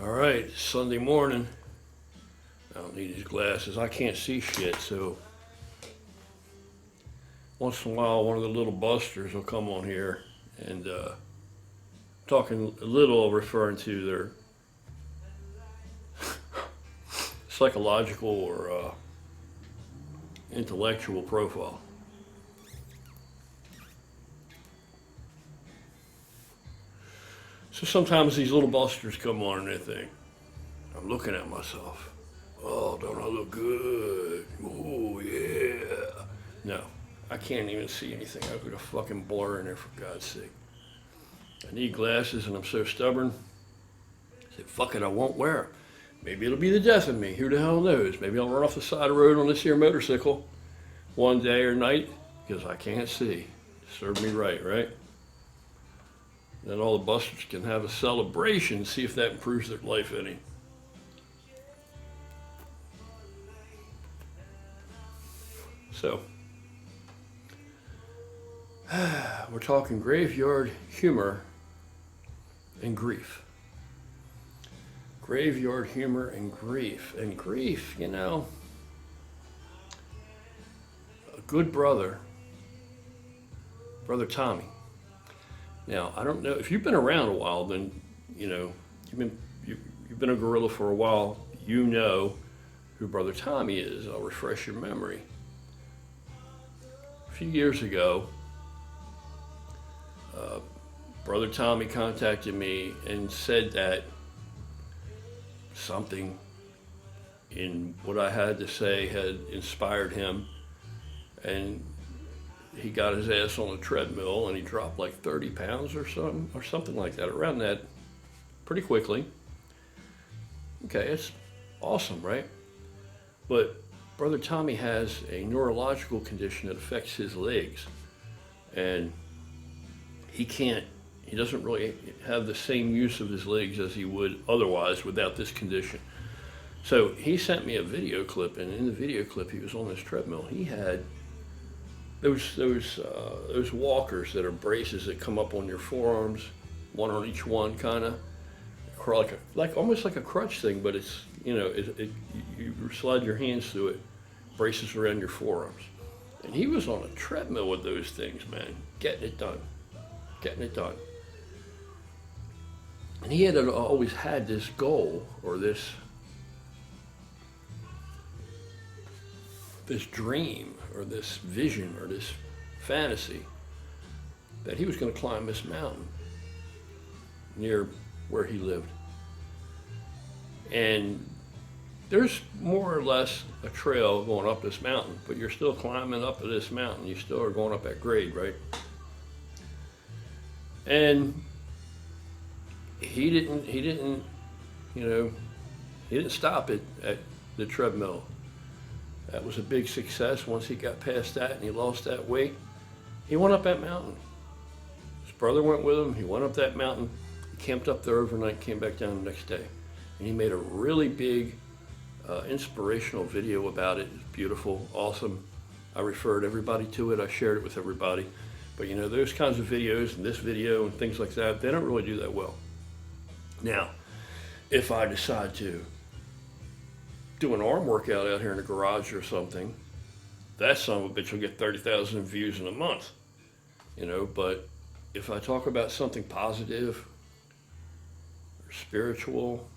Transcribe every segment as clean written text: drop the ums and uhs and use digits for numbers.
All right, Sunday morning. I don't need these glasses. I can't see shit, so once in a while one of the little busters will come on here and talking a little referring to their psychological or intellectual profile. So sometimes these little busters come on and they think, I'm looking at myself. Oh, don't I look good? Oh, yeah. No, I can't even see anything. I've got a fucking blur in there, for God's sake. I need glasses and I'm so stubborn. I said, fuck it, I won't wear them. Maybe it'll be the death of me. Who the hell knows? Maybe I'll run off the side of the road on this here motorcycle one day or night because I can't see. Serve me right, right? Then all the busters can have a celebration, see if that improves their life any. So, we're talking graveyard humor and grief. Graveyard humor and grief. And grief, you know, a good brother, Brother Tommy. Now, I don't know, if you've been around a while, then, you know, you've been a gorilla for a while, you know who Brother Tommy is. I'll refresh your memory. A few years ago, Brother Tommy contacted me and said that something in what I had to say had inspired him, and he got his ass on a treadmill and he dropped like 30 pounds or something like that, around that, pretty quickly. Okay, it's awesome, right? But Brother Tommy has a neurological condition that affects his legs, and he doesn't really have the same use of his legs as he would otherwise without this condition. So he sent me a video clip, and in the video clip he was on this treadmill. He had those walkers that are braces that come up on your forearms, one on each one, kind of like almost like a crutch thing, but it's, you know, you slide your hands through it, braces around your forearms. And he was on a treadmill with those things, man, getting it done. And he had always had this goal, or this dream, or this vision, or this fantasy, that he was going to climb this mountain near where he lived. And there's more or less a trail going up this mountain, but you're still climbing up this mountain. You still are going up at grade, right? And he didn't, you know, he didn't stop it at the treadmill. That was a big success. Once he got past that and he lost that weight, he went up that mountain. His brother went with him. He went up that mountain. He camped up there overnight, came back down the next day. And he made a really big inspirational video about it. It's beautiful, awesome. I referred everybody to it. I shared it with everybody. But you know, those kinds of videos and this video and things like that, they don't really do that well. Now, if I decide to do an arm workout out here in the garage or something, that son of a bitch will get 30,000 views in a month, you know. But if I talk about something positive or spiritual,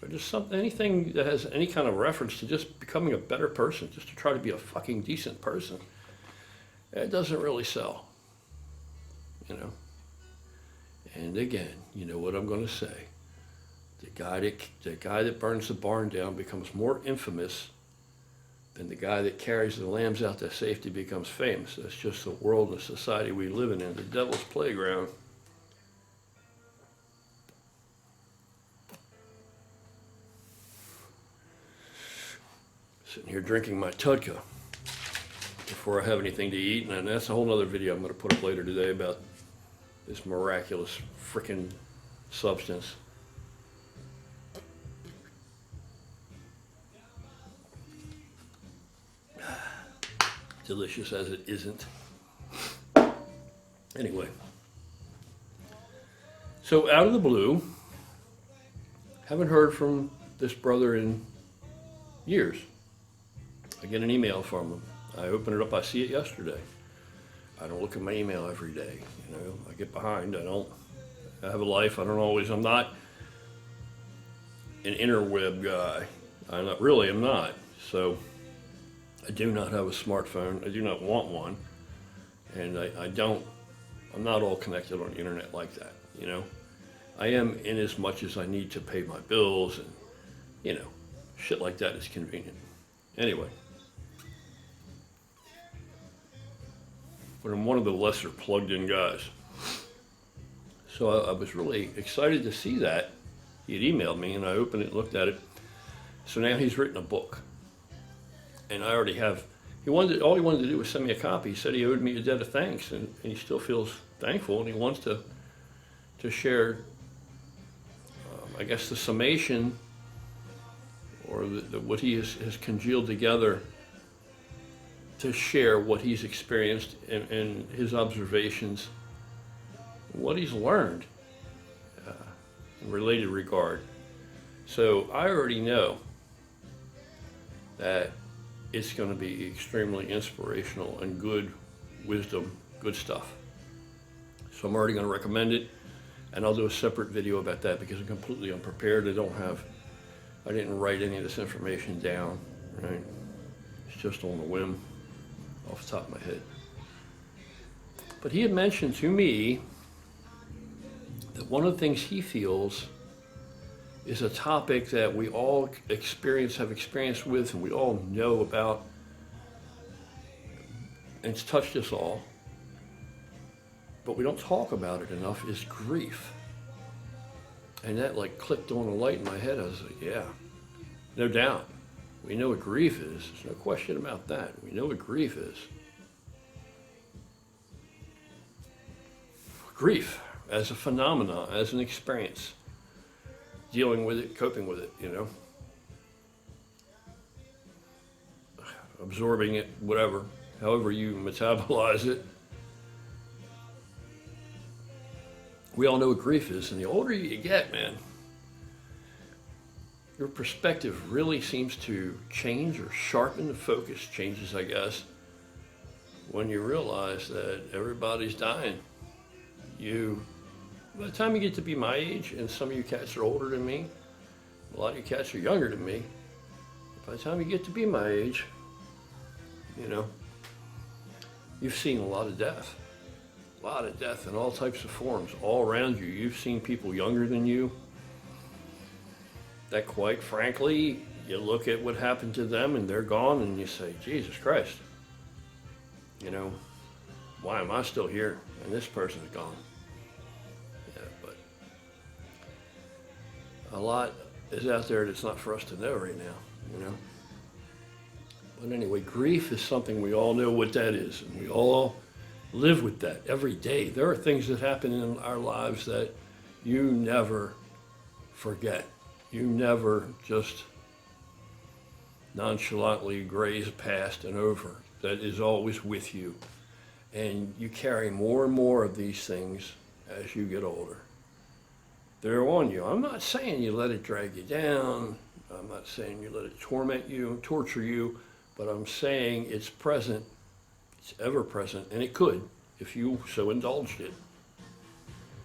or just anything that has any kind of reference to just becoming a better person, just to try to be a fucking decent person, it doesn't really sell, you know. And again, you know what I'm going to say. The guy that burns the barn down becomes more infamous than the guy that carries the lambs out to safety becomes famous. That's just the world and the society we live in, the devil's playground. Sitting here drinking my Tudka before I have anything to eat, and that's a whole other video I'm going to put up later today about this miraculous frickin' substance. Delicious as it isn't. Anyway, so out of the blue, Haven't heard from this brother in years. I get an email from him. I open it up, I see it yesterday. I don't look at my email every day. You know, I get behind. I have a life. I'm not an interweb guy. I'm not. So I do not have a smartphone. I do not want one. And I'm not all connected on the internet like that, you know. I am in as much as I need to pay my bills and, you know, shit like that is convenient. Anyway. But I'm one of the lesser plugged in guys. So I was really excited to see that. He had emailed me and I opened it and looked at it. So now he's written a book. And I already have, all he wanted to do was send me a copy. He said he owed me a debt of thanks and he still feels thankful and he wants to share, I guess, the summation or what he has congealed together to share what he's experienced and his observations, what he's learned in related regard. So I already know that it's going to be extremely inspirational and good wisdom, good stuff. So I'm already going to recommend it, and I'll do a separate video about that because I'm completely unprepared. I didn't write any of this information down, right? It's just on a whim, off the top of my head. But he had mentioned to me that one of the things he feels is a topic that we all have experience with, and we all know about, and it's touched us all, but we don't talk about it enough, is grief. And that like clicked on a light in my head. I was like, yeah, no doubt. We know what grief is. There's no question about that. We know what grief is. Grief as a phenomenon, as an experience. Dealing with it, coping with it, you know. Absorbing it, whatever. However you metabolize it. We all know what grief is, and the older you get, man, your perspective really seems to change or sharpen. The focus changes, I guess, when you realize that everybody's dying. By the time you get to be my age, and some of you cats are older than me, a lot of you cats are younger than me, by the time you get to be my age, you know, you've seen a lot of death. A lot of death in all types of forms, all around you. You've seen people younger than you that, quite frankly, you look at what happened to them and they're gone and you say, Jesus Christ, you know, why am I still here and this person's gone? Yeah, but a lot is out there that's not for us to know right now, you know. But anyway, grief is something we all know what that is, and we all live with that every day. There are things that happen in our lives that you never forget. You never just nonchalantly graze past and over. That is always with you. And you carry more and more of these things as you get older. They're on you. I'm not saying you let it drag you down. I'm not saying you let it torment you, torture you, but I'm saying it's present. It's ever present, and it could, if you so indulged it.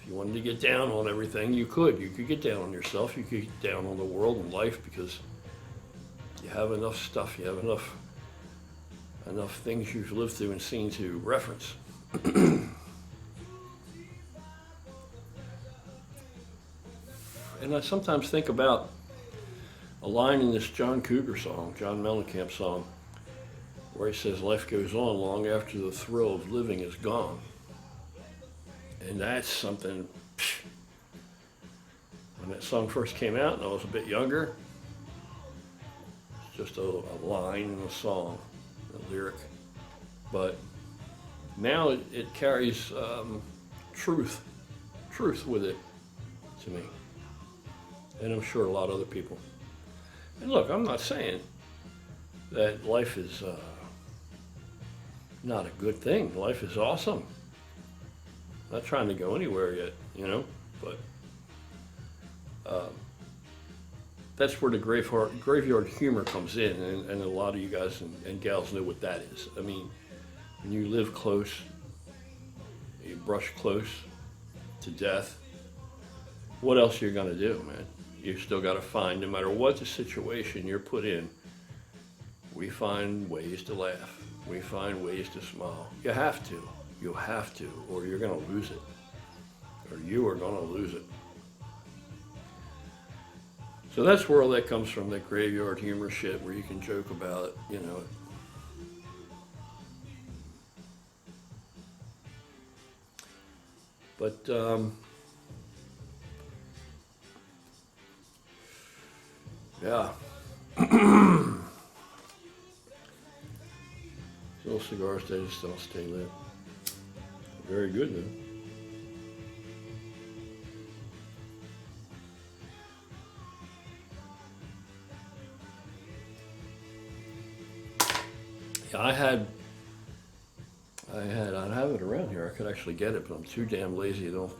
If you wanted to get down on everything, you could. You could get down on yourself, you could get down on the world and life because you have enough stuff, you have enough things you've lived through and seen to reference. And I sometimes think about a line in this John Cougar song, John Mellencamp song, where he says, life goes on long after the thrill of living is gone. And that's something, when that song first came out and I was a bit younger, it's just a line in a song, a lyric. But now it carries truth with it to me. And I'm sure a lot of other people. And look, I'm not saying that life is not a good thing. Life is awesome. Not trying to go anywhere yet, you know, but that's where the graveyard humor comes in, and a lot of you guys and gals know what that is. I mean, when you live close, you brush close to death, what else are you going to do, man? You still got to find, no matter what the situation you're put in, we find ways to laugh. We find ways to smile. You have to. You have to, or you're going to lose it. Or you are going to lose it. So that's where all that comes from, that graveyard humor shit where you can joke about it, you know. But, yeah. Little cigars, they just don't stay lit. Very good, though. Yeah, I'd have it around here. I could actually get it, but I'm too damn lazy. I don't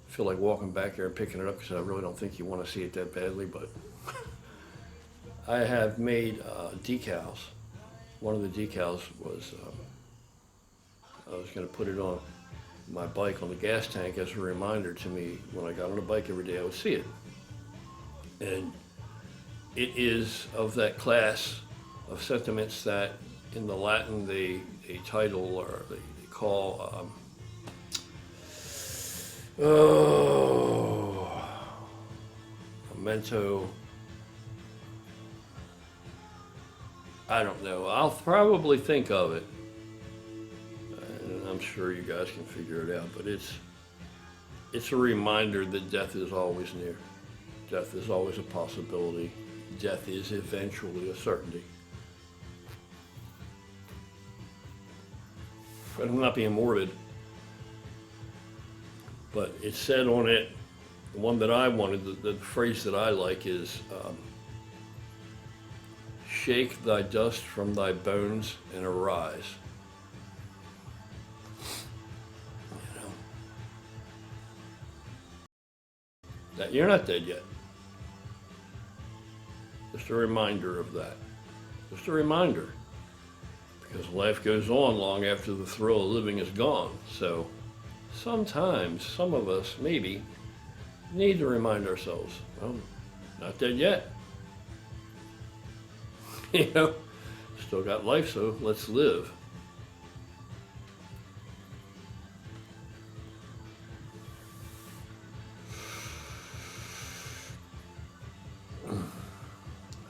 feel like walking back there and picking it up because I really don't think you want to see it that badly. But I have made decals. One of the decals was I was going to put it on my bike on the gas tank as a reminder to me when I got on the bike every day I would see it. And it is of that class of sentiments that in the Latin they title or they call memento. I don't know. I'll probably think of it. And I'm sure you guys can figure it out, but it's a reminder that death is always near. Death is always a possibility. Death is eventually a certainty. But I'm not being morbid. But it said on it, the one that I wanted, the phrase that I like is, shake thy dust from thy bones and arise. You know, that you're not dead yet. Just a reminder of that. Just a reminder. Because life goes on long after the thrill of living is gone. So sometimes, some of us maybe need to remind ourselves, well, not dead yet. You know, still got life, so let's live.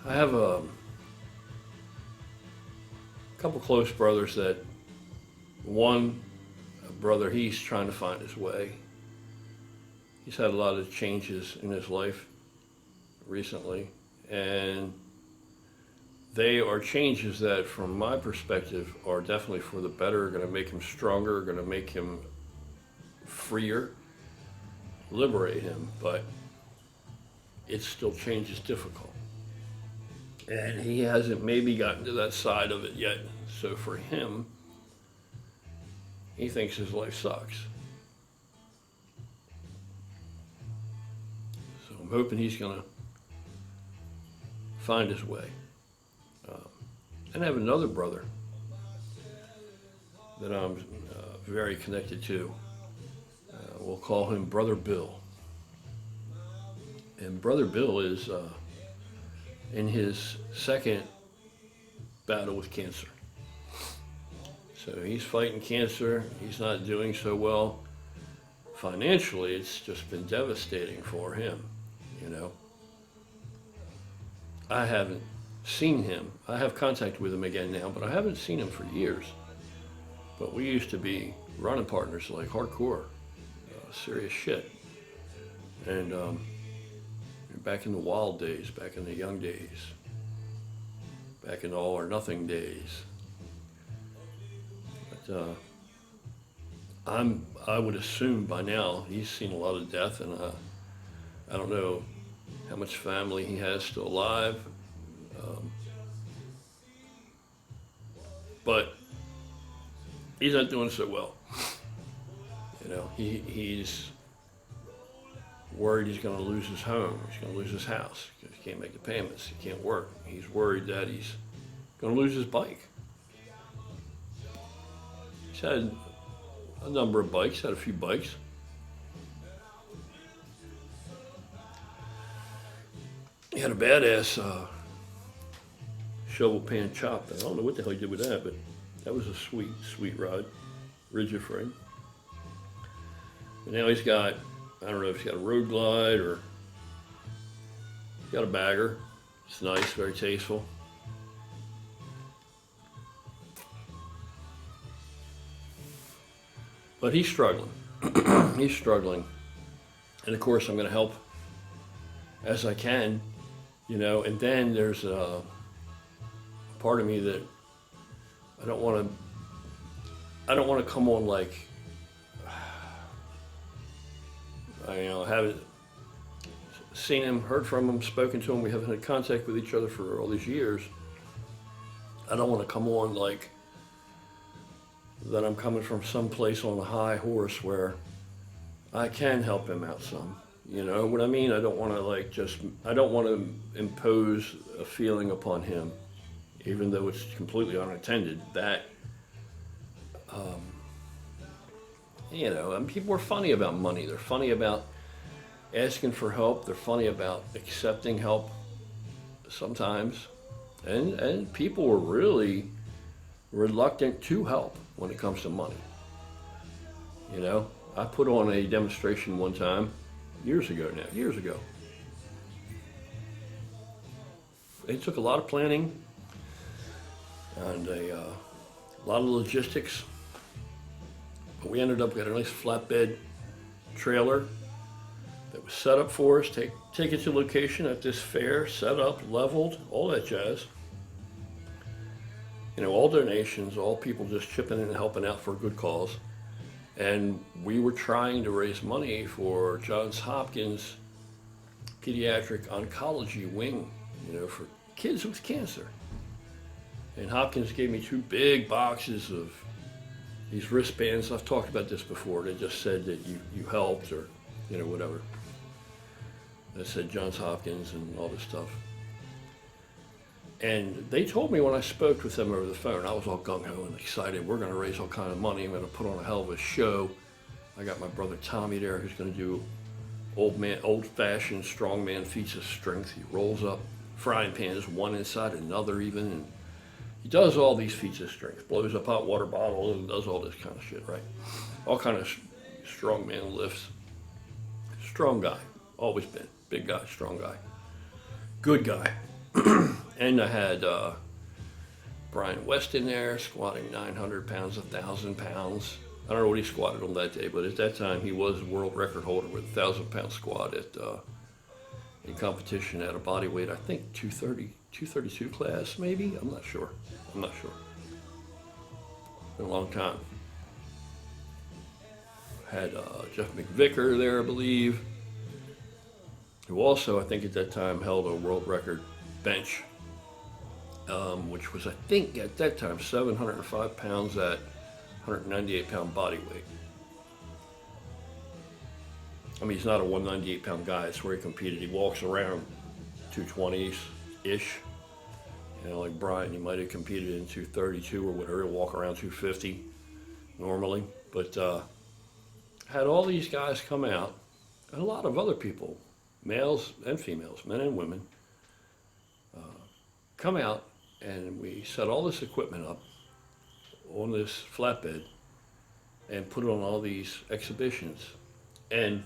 I have a couple close brothers that one brother, he's trying to find his way. He's had a lot of changes in his life recently, and they are changes that, from my perspective, are definitely for the better, going to make him stronger, going to make him freer, liberate him, but it still change is difficult. And he hasn't maybe gotten to that side of it yet. So for him, he thinks his life sucks. So I'm hoping he's going to find his way. And I have another brother that I'm very connected to. We'll call him Brother Bill. And Brother Bill is in his second battle with cancer. So he's fighting cancer. He's not doing so well. Financially, it's just been devastating for him, you know. I haven't seen him. I have contact with him again now, but I haven't seen him for years. But we used to be running partners, like hardcore, serious shit. And back in the wild days, back in the young days, back in the all or nothing days. But I would assume by now he's seen a lot of death, and I don't know how much family he has still alive. But he's not doing so well. You know, he's worried he's going to lose his home, he's going to lose his house, because he can't make the payments, he can't work. He's worried that he's going to lose his bike. He's had a number of bikes, had a few bikes. He had a badass shovel pan chop. I don't know what the hell he did with that, but that was a sweet, sweet ride. Rigid frame. But now he's got, I don't know if he's got a Road Glide or he's got a bagger. It's nice, very tasteful. But he's struggling. He's struggling. And of course, I'm going to help as I can, you know. And then there's a part of me that I don't want to come on like, I haven't seen him, heard from him, spoken to him. We haven't had contact with each other for all these years. I don't want to come on like that I'm coming from some place on a high horse where I can help him out some. You know what I mean? I don't want to I don't want to impose a feeling upon him, even though it's completely unintended, that, people are funny about money. They're funny about asking for help. They're funny about accepting help sometimes. And people are really reluctant to help when it comes to money. You know, I put on a demonstration one time, years ago. It took a lot of planning and a lot of logistics. But we ended up getting a nice flatbed trailer that was set up for us, take it to location at this fair, set up, leveled, all that jazz. You know, all donations, all people just chipping in and helping out for a good cause. And we were trying to raise money for Johns Hopkins Pediatric Oncology Wing, you know, for kids with cancer. And Hopkins gave me 2 big boxes of these wristbands. I've talked about this before. They just said that you helped, or, you know, whatever. That said Johns Hopkins and all this stuff. And they told me when I spoke with them over the phone, I was all gung-ho and excited. We're going to raise all kind of money. I'm going to put on a hell of a show. I got my brother Tommy there, who's going to do old-fashioned strongman feats of strength. He rolls up frying pans, one inside another even, and he does all these feats of strength. Blows up hot water bottles and does all this kind of shit, right? All kind of strongman lifts. Strong guy, always been. Big guy, strong guy. Good guy. And I had Brian West in there, squatting 900 pounds, 1,000 pounds. I don't know what he squatted on that day, but at that time he was a world record holder with a 1,000-pound squat in competition at a body weight, I think 232 class, maybe? I'm not sure. Been a long time. Had Jeff McVicker there, I believe, who also, I think at that time, held a world record bench, which was, I think, at that time, 705 pounds at 198-pound body weight. I mean, he's not a 198-pound guy. It's where he competed. He walks around 220s-ish. You know, like Brian, he might have competed in 232 or whatever. He'll walk around 250 normally. But had all these guys come out, and a lot of other people, males and females, men and women, come out, and we set all this equipment up on this flatbed and put it on all these exhibitions. And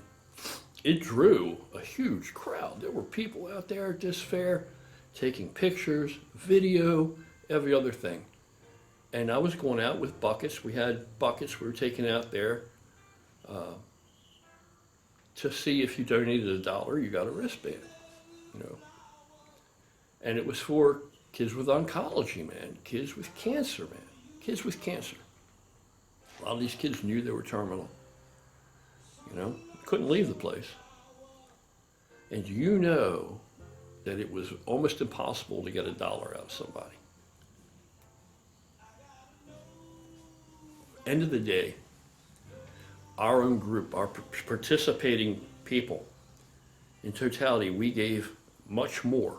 it drew a huge crowd. There were people out there at this fair taking pictures, video, every other thing. And I was going out with buckets. We had buckets we were taking out there to see if you donated $1, you got a wristband, you know. And it was for kids with oncology, man. Kids with cancer, man. Kids with cancer. A lot of these kids knew they were terminal. You know, couldn't leave the place. And you know that it was almost impossible to get $1 out of somebody. End of the day, our own group, our participating people, in totality, we gave much more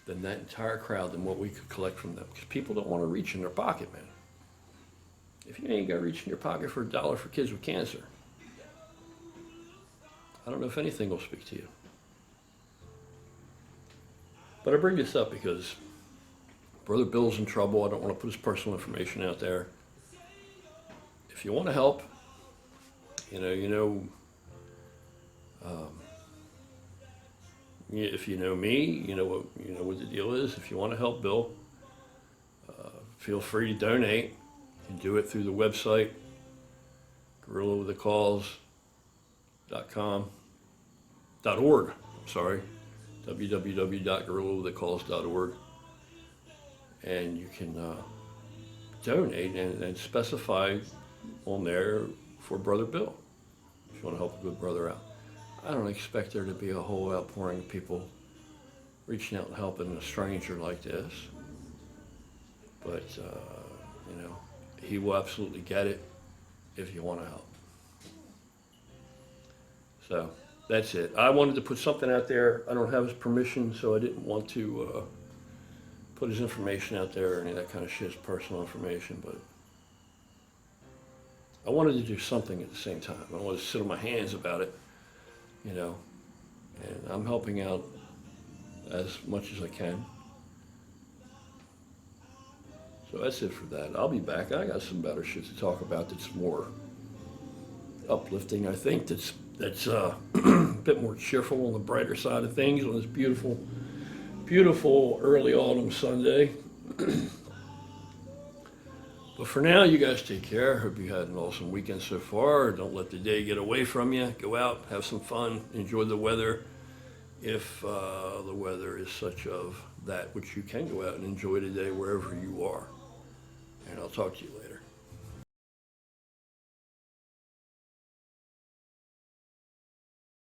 than that entire crowd than what we could collect from them. Because people don't want to reach in their pocket, man. If you ain't got to reach in your pocket for $1 for kids with cancer, I don't know if anything will speak to you. But I bring this up because Brother Bill's in trouble. I don't want to put his personal information out there. If you want to help, if you know me, you know what the deal is. If you want to help Bill, feel free to donate. You can do it through the website, gorillawithacause.org. I'm sorry, www.gorillawithacause.org, and you can donate and specify on there for Brother Bill if you want to help a good brother out. I don't expect there to be a whole outpouring of people reaching out and helping a stranger like this, but he will absolutely get it if you want to help. So that's it. I wanted to put something out there. I don't have his permission, so I didn't want to put his information out there or any of that kind of shit. It's personal information, but I wanted to do something at the same time. I don't want to sit on my hands about it, and I'm helping out as much as I can. So that's it for that. I'll be back. I got some better shit to talk about that's more uplifting, I think, that's a bit more cheerful on the brighter side of things on this beautiful, beautiful early autumn Sunday. But for now, you guys take care. Hope you had an awesome weekend so far. Don't let the day get away from you. Go out, have some fun, enjoy the weather. If the weather is such of that which you can go out and enjoy today wherever you are. And I'll talk to you later.